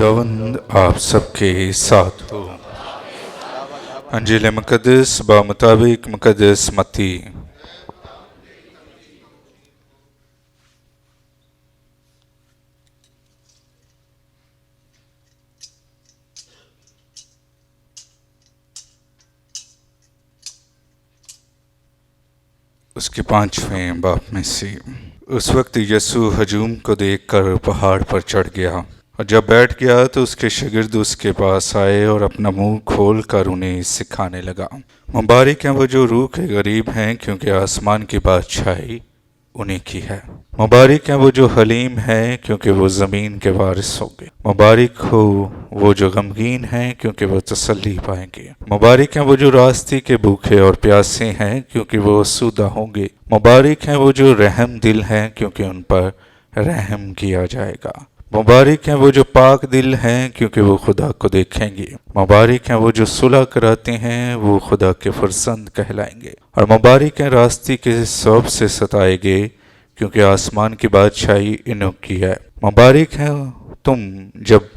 खुदावंद आप सबके साथ हो। अंजील मुक़द्दस बामुताबिक मुक़द्दस मत्ती। उसके 5वें बाप में से। उस वक्त यीशु हजूम को देखकर पहाड़ पर चढ़ गया, और जब बैठ गया तो उसके शागिर्द उसके पास आए और अपना मुंह खोल कर उन्हें सिखाने लगा। मुबारक हैं वो जो रूह के गरीब हैं, क्योंकि आसमान की बादशाही उन्हीं की है। मुबारक हैं वो जो हलीम हैं, क्योंकि वो ज़मीन के वारिस होंगे। मुबारक हो वो जो गमगीन हैं, क्योंकि वो तसल्ली पाएंगे। मुबारक हैं वो जो रास्ते के भूखे और प्यासे हैं, क्योंकि वो आसूदा होंगे। मुबारक हैं वो जो रहम दिल हैं, क्योंकि उन पर रहम किया जाएगा। मुबारक हैं वो जो पाक दिल हैं, क्योंकि वो खुदा को देखेंगे। मुबारक हैं वो जो सुलह कराते हैं, वो खुदा के फरजंद कहलाएंगे। और मुबारक हैं रास्ते के सौब से सताए गए, क्योंकि आसमान की बादशाही इन्हों की है। मुबारक हैं तुम जब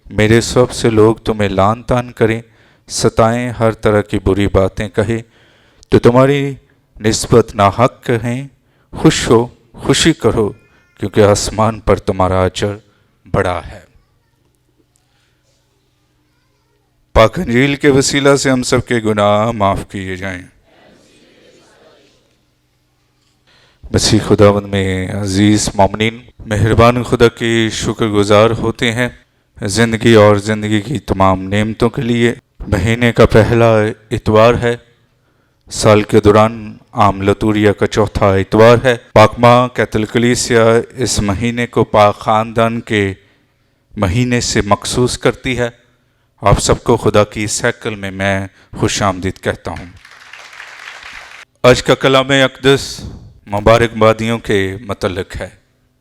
मेरे सौब से लोग तुम्हें लान तान करें, सताएं, हर तरह की बुरी बातें कहें, तो तुम्हारी निस्बत नाहक कहें। खुश हो, खुशी करो, क्योंकि आसमान पर तुम्हारा अजर बड़ा है। पाक अंजील के वसीला से हम सबके गुनाह माफ किए जाएं। मसीह खुदावंद में अजीज मोमिनीन, मेहरबान खुदा के शुक्रगुजार होते हैं ज़िंदगी और ज़िंदगी की तमाम नेमतों के लिए। महीने का पहला इतवार है, साल के दौरान आम लतूरिया का चौथा इतवार है। पाक माँ कैथोलिक कलीसिया इस महीने को पाक ख़ानदान के महीने से मखसूस करती है। आप सबको खुदा की सैकल में मैं खुश आमदीद कहता हूँ। आज का कलाम अक़दस मुबारकबादियों के मतलब है।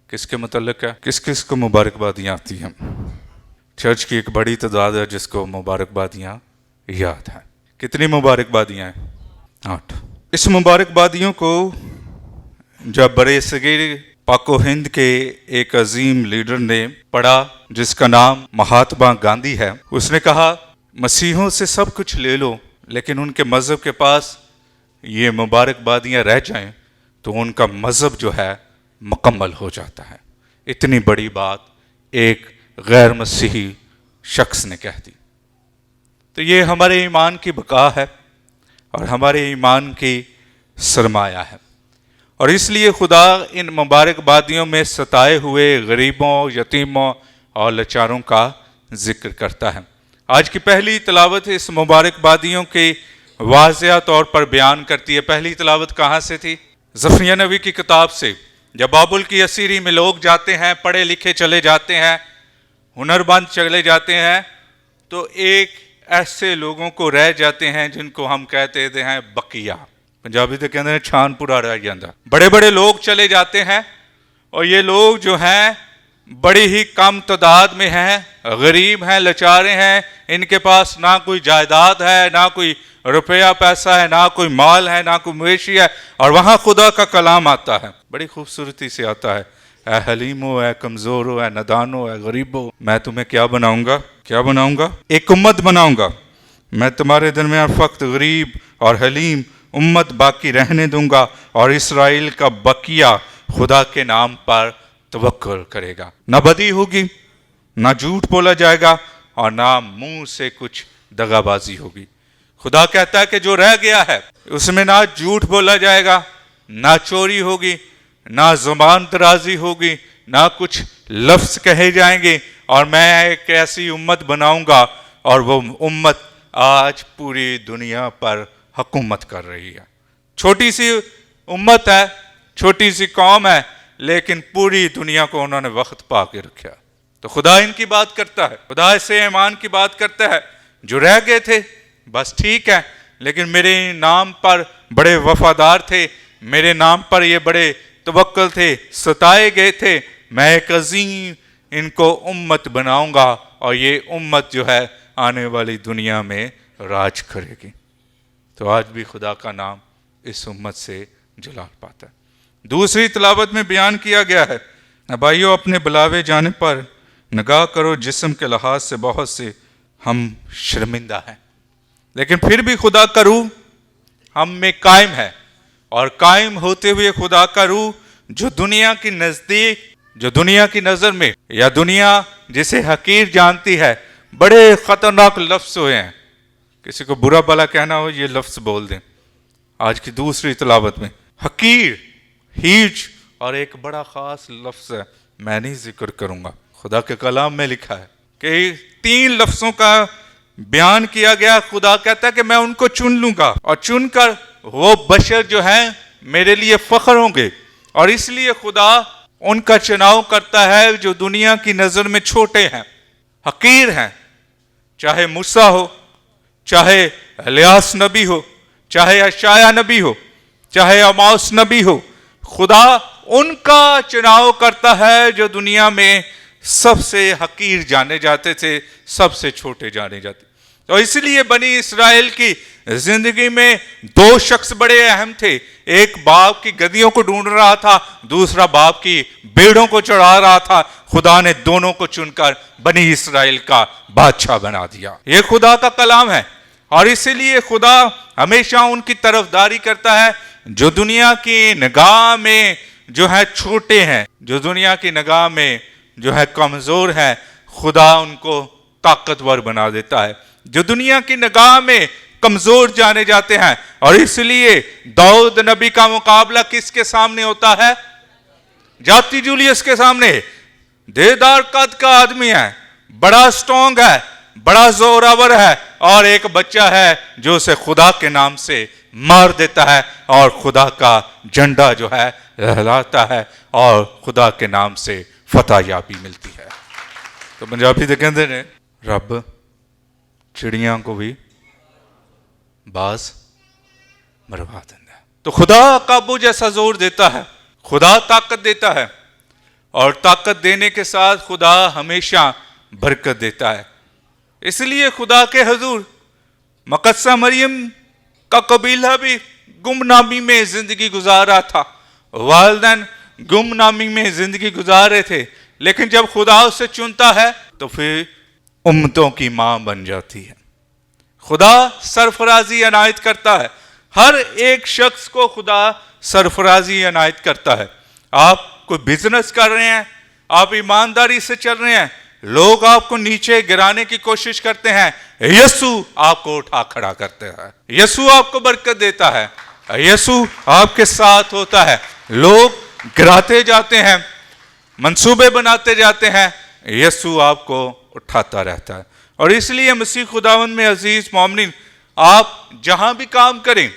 किसके मतलब है? किस किस को मुबारकबादियाँ आती हैं? चर्च की एक बड़ी तादाद है जिसको मुबारकबादियाँ याद हैं। कितनी मुबारकबादियाँ हैं? 8। इस मुबारकबादियों को जब बड़े सगीर पाको हिंद के एक अजीम लीडर ने पढ़ा, जिसका नाम महात्मा गांधी है, उसने कहा मसीहों से सब कुछ ले लो, लेकिन उनके मज़हब के पास ये मुबारकबादियाँ रह जाएं तो उनका मज़हब जो है मुकम्मल हो जाता है। इतनी बड़ी बात एक गैर मसीही शख्स ने कह दी। तो ये हमारे ईमान की बका है और हमारे ईमान की सरमाया है, और इसलिए खुदा इन मुबारकबादियों में सताए हुए गरीबों, यतीमों और लाचारों का जिक्र करता है। आज की पहली तिलावत इस मुबारकबादियों के वाज़िया तौर पर बयान करती है। पहली तिलावत कहाँ से थी? ज़करिया नबी की किताब से। जब बाबुल की असीरी में लोग जाते हैं, पढ़े लिखे चले जाते हैं, हुनरमंद चले जाते हैं, तो एक ऐसे लोगों को रह जाते हैं जिनको हम कहते हैं बकिया। पंजाबी तो कहते हैं छानपुरा रह जाता। बड़े बड़े लोग चले जाते हैं, और ये लोग जो हैं बड़ी ही कम तादाद में हैं, गरीब हैं, लाचारे हैं। इनके पास ना कोई जायदाद है, ना कोई रुपया पैसा है, ना कोई माल है, ना कोई मवेशी है। और वहाँ खुदा का कलाम आता है, बड़ी खूबसूरती से आता है। ऐ हलीमो, ऐ कमज़ोरो, ऐ नदानो, ऐ गरीबो, मैं तुम्हें क्या बनाऊंगा? क्या बनाऊंगा? एक उम्मत बनाऊंगा। मैं तुम्हारे दरमियान फ़क्त गरीब और हलीम उम्मत बाकी रहने दूंगा, और इसराइल का बकिया खुदा के नाम पर तवक्कुल करेगा। ना बदी होगी, ना झूठ बोला जाएगा, और ना मुंह से कुछ दगाबाजी होगी। खुदा कहता है कि जो रह गया है उसमें ना झूठ बोला जाएगा, ना चोरी होगी, ना ज़ुबान दराजी होगी, ना कुछ लफ्ज़ कहे जाएंगे। और मैं एक ऐसी उम्मत बनाऊंगा, और वो उम्मत आज पूरी दुनिया पर हुकूमत कर रही है। छोटी सी उम्मत है, छोटी सी कौम है, लेकिन पूरी दुनिया को उन्होंने वक्त पा के रखा। तो खुदा इनकी बात करता है, खुदा इससे ईमान की बात करता है। जो रह गए थे बस ठीक है, लेकिन मेरे नाम पर बड़े वफादार थे, मेरे नाम पर ये बड़े तवक्कुल थे, सताए गए थे। मैं एक अजीम इनको उम्मत बनाऊंगा, और ये उम्मत जो है आने वाली दुनिया में राज करेगी। तो आज भी खुदा का नाम इस उम्मत से जलाल पाता है। दूसरी तिलावत में बयान किया गया है, भाइयों अपने बुलावे जाने पर نگاہ کرو جسم کے لحاظ سے بہت سے ہم شرمندہ ہیں، لیکن پھر بھی خدا کا روح ہم میں قائم ہے، اور قائم ہوتے ہوئے خدا کا روح جو دنیا کی نزدیک، جو دنیا کی نظر میں یا دنیا جسے حقیر جانتی ہے، بڑے خطرناک لفظ ہوئے ہیں. کسی کو برا بھلا کہنا ہو یہ لفظ بول دیں. آج کی دوسری تلاوت میں حقیر، ہیج، اور ایک بڑا خاص لفظ ہے میں نہیں ذکر کروں گا، خدا کے کلام میں لکھا ہے کہ 3 لفظوں کا بیان کیا گیا. خدا کہتا ہے کہ میں ان کو چن لوں گا، اور چن کر وہ بشر جو ہیں میرے لیے فخر ہوں گے. اور اس لیے خدا ان کا چناؤ کرتا ہے جو دنیا کی نظر میں چھوٹے ہیں، حقیر ہیں، چاہے موسیٰ ہو، چاہے الیاس نبی ہو، چاہے اشعیا نبی ہو، چاہے عموس نبی ہو. خدا ان کا چناؤ کرتا ہے جو دنیا میں سب سے حقیر جانے جاتے تھے، سب سے چھوٹے جانے جاتے. تو اس لیے بنی اسرائیل کی زندگی میں 2 شخص بڑے اہم تھے. ایک باپ کی گدیوں کو ڈھونڈ رہا تھا، دوسرا باپ کی بیڑوں کو چڑھا رہا تھا. خدا نے دونوں کو چن کر بنی اسرائیل کا بادشاہ بنا دیا. یہ خدا کا کلام ہے، اور اسی لیے خدا ہمیشہ ان کی طرفداری کرتا ہے جو دنیا کی نگاہ میں جو ہے چھوٹے ہیں، جو دنیا کی نگاہ میں جو ہے کمزور ہیں. خدا ان کو طاقتور بنا دیتا ہے جو دنیا کی نگاہ میں کمزور جانے جاتے ہیں. اور اس لیے داؤد نبی کا مقابلہ کس کے سامنے ہوتا ہے؟ جاتی جولیس کے سامنے. دیدار قد کا آدمی ہے، بڑا سٹرونگ ہے، بڑا زوراور ہے، اور ایک بچہ ہے جو اسے خدا کے نام سے مار دیتا ہے، اور خدا کا جھنڈا جو ہے لہراتا ہے، اور خدا کے نام سے فتح یابی ملتی ہے. تو پنجابی تو کہتے ہیں رب چڑیاں کو بھی باز مروا دینا. تو خدا قابو جیسا زور دیتا ہے، خدا طاقت دیتا ہے، اور طاقت دینے کے ساتھ خدا ہمیشہ برکت دیتا ہے. اس لیے خدا کے حضور مقدسہ مریم کا قبیلہ بھی گمنامی میں زندگی گزار رہا تھا، والدین گمنامی میں زندگی گزار رہے تھے، لیکن جب خدا اسے چنتا ہے تو پھر امتوں کی ماں بن جاتی ہے. خدا سرفرازی عنایت کرتا ہے، ہر ایک شخص کو خدا سرفرازی عنایت کرتا ہے. آپ کوئی بزنس کر رہے ہیں، آپ ایمانداری سے چل رہے ہیں، لوگ آپ کو نیچے گرانے کی کوشش کرتے ہیں، یسوع آپ کو اٹھا کھڑا کرتا ہے، یسوع آپ کو برکت دیتا ہے، یسوع آپ کے ساتھ ہوتا ہے. لوگ گراتے جاتے ہیں، منصوبے بناتے جاتے ہیں، یسوع آپ کو اٹھاتا رہتا ہے. اور اس لیے مسیح خداوند میں عزیز مومنین، آپ جہاں بھی کام کریں،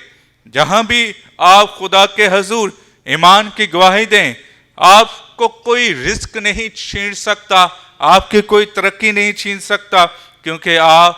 جہاں بھی آپ خدا کے حضور ایمان کی گواہی دیں، آپ کو کوئی رزق نہیں چھین سکتا، آپ کی کوئی ترقی نہیں چھین سکتا، کیونکہ آپ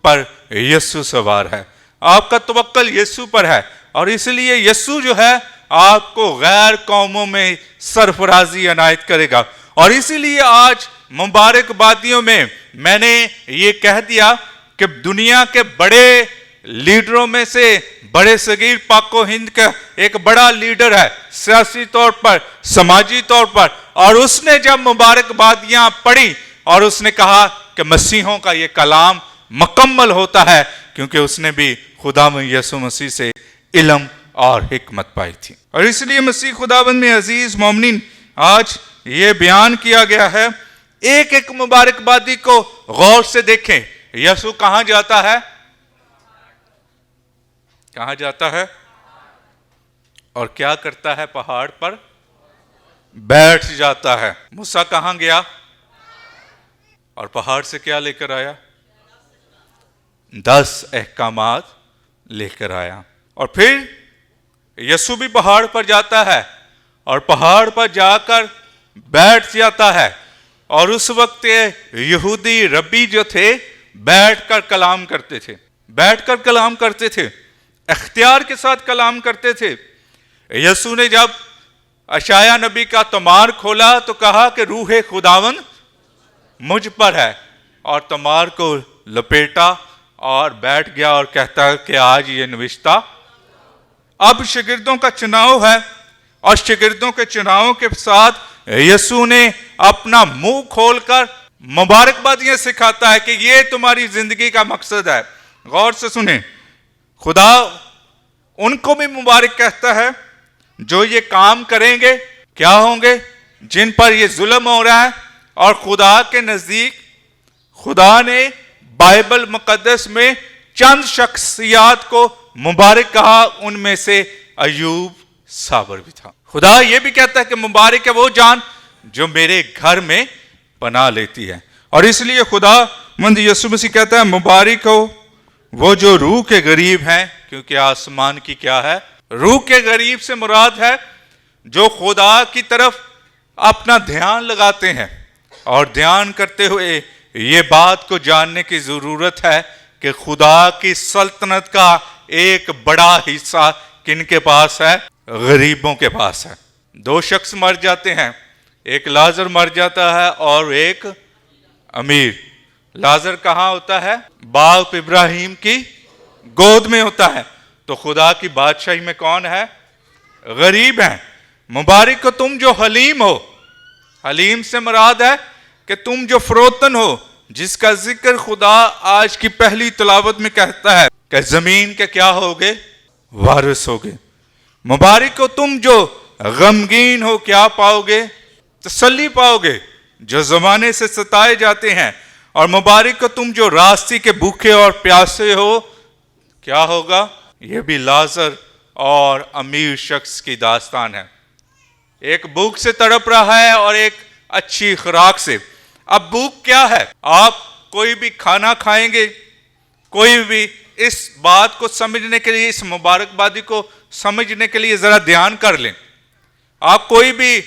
پر یسوع سوار ہے، آپ کا توکل یسوع پر ہے. اور اس لیے یسوع جو ہے آپ کو غیر قوموں میں سرفرازی عنایت کرے گا. اور اسی لیے آج مبارک بادیوں میں نے یہ کہہ دیا کہ دنیا کے بڑے لیڈروں میں سے بڑے صغیر پاک و ہند کا ایک بڑا لیڈر ہے، سیاسی طور پر، سماجی طور پر. اور اس نے جب مبارک بادیاں پڑھی اور اس نے کہا کہ مسیحوں کا یہ کلام مکمل ہوتا ہے، کیونکہ اس نے بھی خدا یسوع مسیح سے علم اور حکمت پائی تھی. اور اس لیے مسیح خداوند میں عزیز مومنین، آج یہ بیان کیا گیا ہے. ایک ایک مبارک بادی کو غور سے دیکھیں. یسوع کہاں جاتا ہے؟ کہاں جاتا ہے اور کیا کرتا ہے؟ پہاڑ پر بیٹھ جاتا ہے. موسیٰ کہاں گیا اور پہاڑ سے کیا لے کر آیا؟ 10 احکامات لے کر آیا. اور پھر یسوع بھی پہاڑ پر جاتا ہے اور پہاڑ پر جا کر بیٹھ جاتا ہے. اور اس وقت یہودی ربی جو تھے بیٹھ کر کلام کرتے تھے، بیٹھ کر کلام کرتے تھے، اختیار کے ساتھ کلام کرتے تھے. یسوع نے جب اشعیا نبی کا تمار کھولا تو کہا کہ روح خداوند مجھ پر ہے، اور تمار کو لپیٹا اور بیٹھ گیا اور کہتا کہ آج یہ نوشتہ. اب شاگردوں کا چناؤ ہے، اور شاگردوں کے چناؤ کے ساتھ یسوع نے اپنا منہ کھول کر मुबारकबादियां सिखाता है कि ये तुम्हारी जिंदगी का मकसद है। गौर से सुने, खुदा उनको भी मुबारक कहता है जो ये काम करेंगे। क्या होंगे? जिन पर ये जुल्म हो रहा है। और खुदा के नजदीक खुदा ने बाइबल मुकद्दस में चंद शख्सियात को मुबारक कहा, उनमें से अयूब साबर भी था। खुदा ये भी कहता है कि मुबारक है वो जान जो मेरे घर में पनाह लेती है। और इसलिए खुदा मंद यीशु मसीह कहता है मुबारक हो वो जो रूह के गरीब हैं, क्योंकि आसमान की क्या है? रूह के गरीब से मुराद है जो खुदा की तरफ अपना ध्यान लगाते हैं और ध्यान करते हुए ये बात को जानने की जरूरत है कि खुदा की सल्तनत का एक बड़ा हिस्सा किनके पास है? गरीबों के पास है। दो शख्स मर जाते हैं, एक लाजर मर जाता है और एक अमीर। लाजर कहाँ होता है? बाप इब्राहिम की गोद में होता है। तो खुदा की बादशाही में कौन है? गरीब हैं। मुबारक हो तुम जो हलीम हो। हलीम से मुराद है कि तुम जो फरोतन हो, जिसका जिक्र खुदा आज की पहली तिलावत में कहता है कि जमीन के क्या होगे? वारिस होगे। मुबारक हो तुम जो गमगीन हो, क्या पाओगे? तसल्ली पाओगे, जो जमाने से सताए जाते हैं। और मुबारक हो तुम जो रास्ते के भूखे और प्यासे हो, क्या होगा? यह भी लाजर और अमीर शख्स की दास्तान है। एक भूख से तड़प रहा है और एक अच्छी खुराक से। अब भूख क्या है? आप कोई भी खाना खाएंगे, कोई भी इस बात को समझने के लिए, इस मुबारकबादी को समझने के लिए जरा ध्यान कर लें। आप कोई भी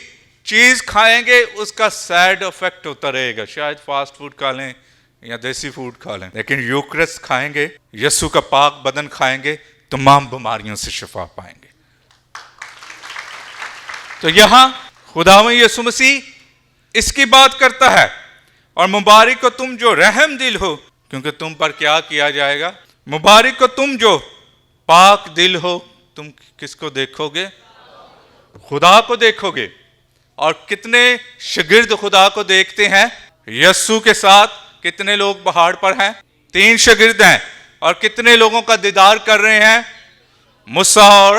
चीज खाएंगे उसका सैड इफेक्ट होता रहेगा। शायद फास्ट फूड खा लें या देसी फूड खा लें, लेकिन यूक्रिस्ट खाएंगे, यीशु का पाक बदन खाएंगे, तमाम बीमारियों से शिफा पाएंगे। तो यहां खुदावंद यीशु मसीह इसकी बात करता है। और मुबारक हो तुम जो रहम दिल हो, क्योंकि तुम पर क्या किया जाएगा? मुबारक हो तुम जो पाक दिल हो। तुम किसको देखोगे? खुदा को देखोगे। और कितने शागिर्द खुदा को देखते हैं? यीशु के साथ कितने लोग पहाड़ पर हैं? 3 शागिर्द हैं। और कितने लोगों का दीदार कर रहे हैं? मूसा और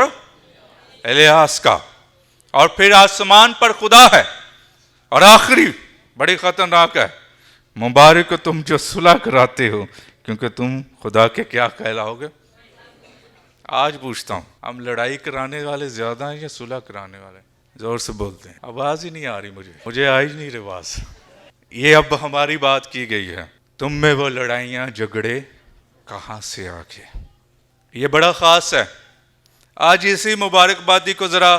एलियास का। और फिर आसमान पर खुदा है। और आखिरी बड़ी खतरनाक है, मुबारक हो तुम जो सुलह कराते हो, क्योंकि तुम खुदा के क्या कहलाओगे? आज पूछता हूं, हम लड़ाई कराने वाले ज्यादा हैं या सुलह कराने वाले? जोर से बोलते हैं। आवाज ही नहीं आ रही मुझे आ ही नहीं रही आवाज। ये अब हमारी बात की गई है। तुम में वो लड़ाइयां झगड़े कहां से आ गए? ये बड़ा खास है। आज इसी मुबारकबादी को जरा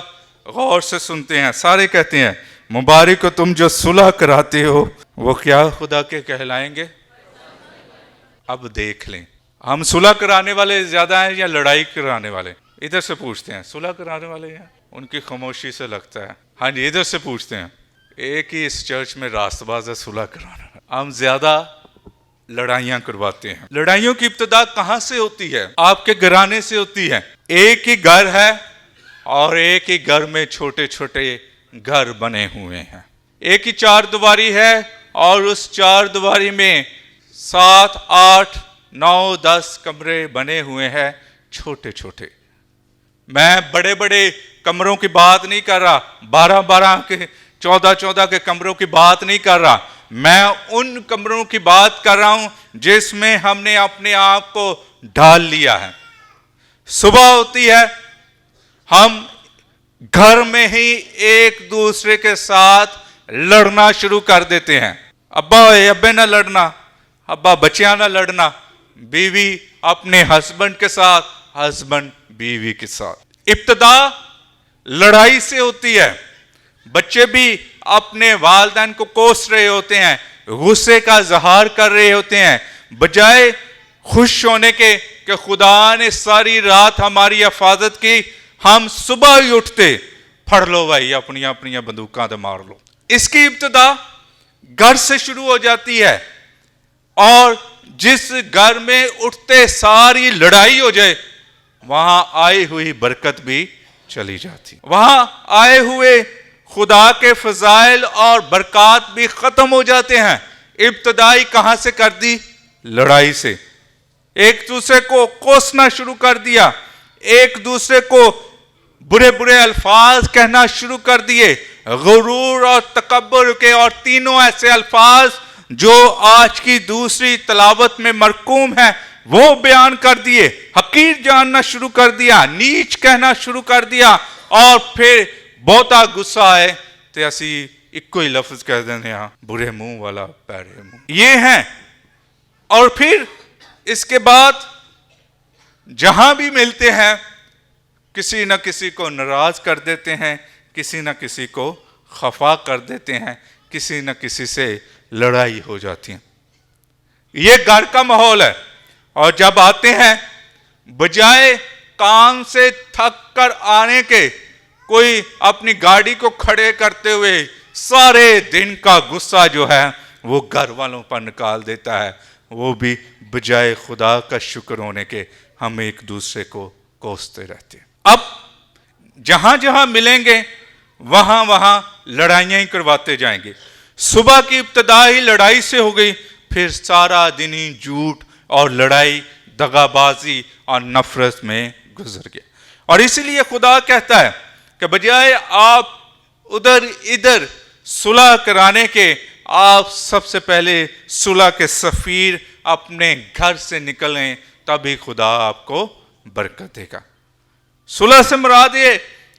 गौर से सुनते हैं। सारे कहते हैं मुबारक हो तुम जो सुलह कराते हो, वो क्या खुदा के कहलाएंगे? अब देख लें, हम सुलह कराने वाले ज्यादा हैं या लड़ाई कराने वाले? इधर से पूछते हैं। सुलह कराने वाले हैं, उनकी खामोशी से लगता है। हाँ जी, इधर से पूछते हैं। एक ही इस चर्च में रास्तबाज है सुलह कराना। हम ज्यादा लड़ाइयां करवाते हैं। लड़ाइयों की इब्तिदा कहां से होती है? आपके घराने से होती है। एक ही घर है और एक ही घर में छोटे छोटे घर बने हुए हैं। एक ही 4 दीवारी है और उस 4 दीवारी में 7, 8, 9, 10 कमरे बने हुए हैं, छोटे छोटे। मैं बड़े बड़े कमरों की बात नहीं कर रहा, 12-12 के 14-14 के कमरों की बात नहीं कर रहा। मैं उन कमरों की बात कर रहा हूं जिसमें हमने अपने आप को ढाल लिया है। सुबह होती है, हम घर में ही एक दूसरे के साथ लड़ना शुरू कर देते हैं। अब्बा अब्बे ना लड़ना, अब्बा बच्चियां ना लड़ना, बीवी अपने हस्बैंड के साथ, हस्बैंड बीवी के साथ। इब्तिदा लड़ाई से होती है। बच्चे भी अपने वालिदैन को कोस रहे होते हैं, गुस्से का इजहार कर रहे होते हैं, बजाय खुश होने के कि खुदा ने सारी रात हमारी हिफाजत की। हम सुबह ही उठते, फड़ लो भाई अपनी अपनी बंदूकां तो मार लो। इसकी इब्तिदा घर से शुरू हो जाती है। और जिस घर में उठते सारी लड़ाई हो जाए, वहां आई हुई बरकत भी चली जाती। वहां आए हुए खुदा के फजाइल और बरकत भी खत्म हो जाते हैं। ابتدائی کہاں سے کر دی؟ لڑائی سے. ایک دوسرے کو کوسنا شروع کر دیا, ایک دوسرے کو برے برے الفاظ کہنا شروع کر دیے, غرور اور تکبر کے اور تینوں ایسے الفاظ جو آج کی دوسری تلاوت میں مرقوم ہیں وہ بیان کر دیے. حقیر جاننا شروع کر دیا, نیچ کہنا شروع کر دیا, اور پھر بہتا غصہ آئے تو اسی ایک ہی لفظ کہہ دینے ہاں برے منہ والا پیڑے منہ. یہ ہیں. اور پھر اس کے بعد جہاں بھی ملتے ہیں کسی نہ کسی کو ناراض کر دیتے ہیں, کسی نہ کسی کو خفا کر دیتے ہیں, کسی نہ کسی سے لڑائی ہو جاتی ہے. یہ گھر کا ماحول ہے. اور جب آتے ہیں بجائے کام سے تھک کر آنے کے کوئی اپنی گاڑی کو کھڑے کرتے ہوئے سارے دن کا غصہ جو ہے وہ گھر والوں پر نکال دیتا ہے, وہ بھی بجائے خدا کا شکر ہونے کے ہم ایک دوسرے کو کوستے رہتے ہیں. اب جہاں جہاں ملیں گے وہاں وہاں لڑائیاں ہی کرواتے جائیں گے. صبح کی ابتدا ہی لڑائی سے ہو گئی, پھر سارا دن ہی جھوٹ اور لڑائی, دغا بازی اور نفرت میں گزر گیا. اور اسی لیے خدا کہتا ہے کہ بجائے آپ ادھر ادھر صلح کرانے کے, آپ سب سے پہلے صلح کے سفیر اپنے گھر سے نکلیں, تبھی خدا آپ کو برکت دے گا. صلح سے مراد یہ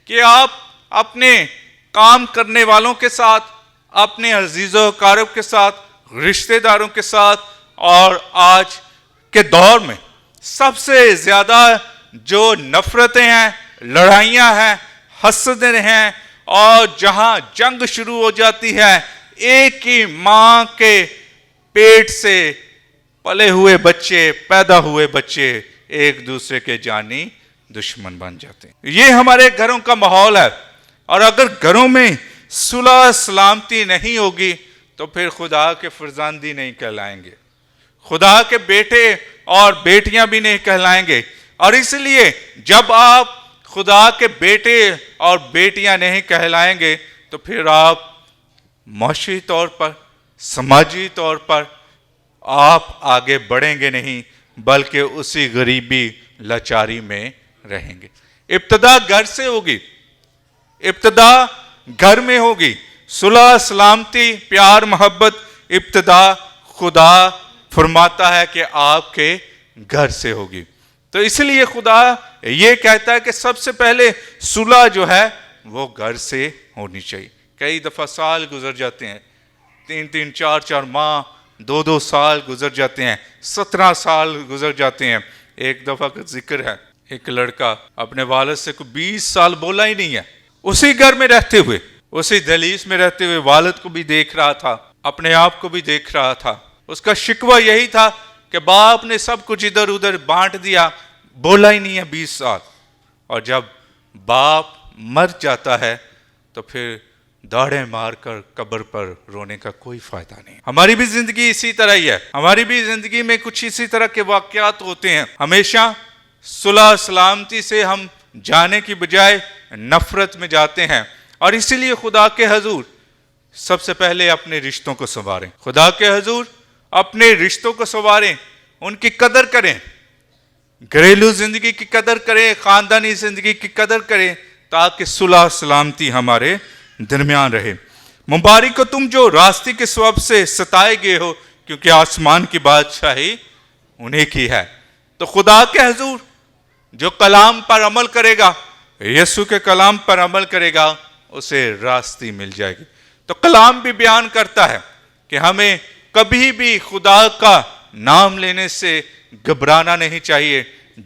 کہ آپ اپنے کام کرنے والوں کے ساتھ, اپنے عزیز و اقارب کے ساتھ, رشتہ داروں کے ساتھ, اور آج کے دور میں سب سے زیادہ جو نفرتیں ہیں, لڑائیاں ہیں, حسدیں ہیں, اور جہاں جنگ شروع ہو جاتی ہے, ایک ہی ماں کے پیٹ سے پلے ہوئے بچے, پیدا ہوئے بچے ایک دوسرے کے جانی دشمن بن جاتے ہیں. یہ ہمارے گھروں کا ماحول ہے. اور اگر گھروں میں صلح سلامتی نہیں ہوگی تو پھر خدا کے فرزندی نہیں کہلائیں گے, خدا کے بیٹے اور بیٹیاں بھی نہیں کہلائیں گے. اور اس لیے جب آپ خدا کے بیٹے اور بیٹیاں نہیں کہلائیں گے تو پھر آپ معاشی طور پر, سماجی طور پر آپ آگے بڑھیں گے نہیں, بلکہ اسی غریبی لاچاری میں رہیں گے. ابتدا گھر سے ہوگی, ابتدا گھر میں ہوگی. صلح سلامتی پیار محبت ابتدا خدا فرماتا ہے کہ آپ کے گھر سے ہوگی. تو اس لیے خدا یہ کہتا ہے کہ سب سے پہلے صلح جو ہے وہ گھر سے ہونی چاہیے. کئی دفعہ سال گزر جاتے ہیں, 3 4 ماہ, 2 سال گزر جاتے ہیں, 17 سال گزر جاتے ہیں. ایک دفعہ کا ذکر ہے, ایک لڑکا اپنے والد سے کوئی 20 سال بولا ہی نہیں ہے. اسی گھر میں رہتے ہوئے, اسی دہلیز میں رہتے ہوئے والد کو بھی دیکھ رہا تھا, اپنے آپ کو بھی دیکھ رہا تھا. اس کا شکوہ یہی تھا کہ باپ نے سب کچھ ادھر ادھر بانٹ دیا, بولا ہی نہیں ہے 20 سال. اور جب باپ مر جاتا ہے تو پھر داڑیں مار کر قبر پر رونے کا کوئی فائدہ نہیں. ہماری بھی زندگی اسی طرح ہی ہے. ہماری بھی زندگی میں کچھ اسی طرح کے واقعات ہوتے ہیں. ہمیشہ صلح سلامتی سے ہم جانے کی بجائے نفرت میں جاتے ہیں. اور اسی لیے خدا کے حضور سب سے پہلے اپنے رشتوں کو سنواریں. خدا کے حضور اپنے رشتوں کو سنواریں, ان کی قدر کریں, گھریلو زندگی کی قدر کریں, خاندانی زندگی کی قدر کریں, تاکہ صلح سلامتی ہمارے درمیان رہے. مبارک ہو تم جو راستے کے سبب سے ستائے گئے ہو, کیونکہ آسمان کی بادشاہی انہیں کی ہے. تو خدا کے حضور جو کلام پر عمل کرے گا, یسوع کے کلام پر عمل کرے گا, اسے راستی مل جائے گی. تو کلام بھی بیان کرتا ہے کہ ہمیں کبھی بھی خدا کا نام لینے سے گھبرانا نہیں چاہیے,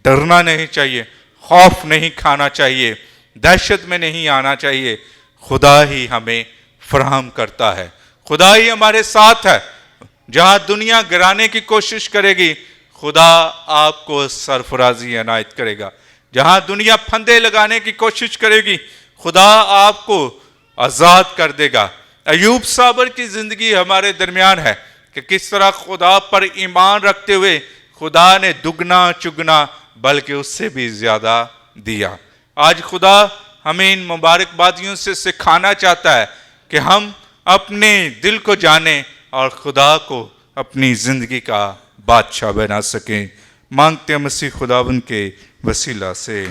ڈرنا نہیں چاہیے, خوف نہیں کھانا چاہیے, دہشت میں نہیں آنا چاہیے. خدا ہی ہمیں فراہم کرتا ہے, خدا ہی ہمارے ساتھ ہے. جہاں دنیا گرانے کی کوشش کرے گی, خدا آپ کو سرفرازی عنایت کرے گا. جہاں دنیا پھندے لگانے کی کوشش کرے گی, خدا آپ کو آزاد کر دے گا. ایوب صابر کی زندگی ہمارے درمیان ہے کہ کس طرح خدا پر ایمان رکھتے ہوئے خدا نے دگنا چگنا بلکہ اس سے بھی زیادہ دیا. آج خدا ہمیں ان مبارک بادیوں سے سکھانا چاہتا ہے کہ ہم اپنے دل کو جانیں, اور خدا کو اپنی زندگی کا بادشاہ بنا سکیں۔ مانگتے ہیں مسیح خداوند کے وسیلہ سے۔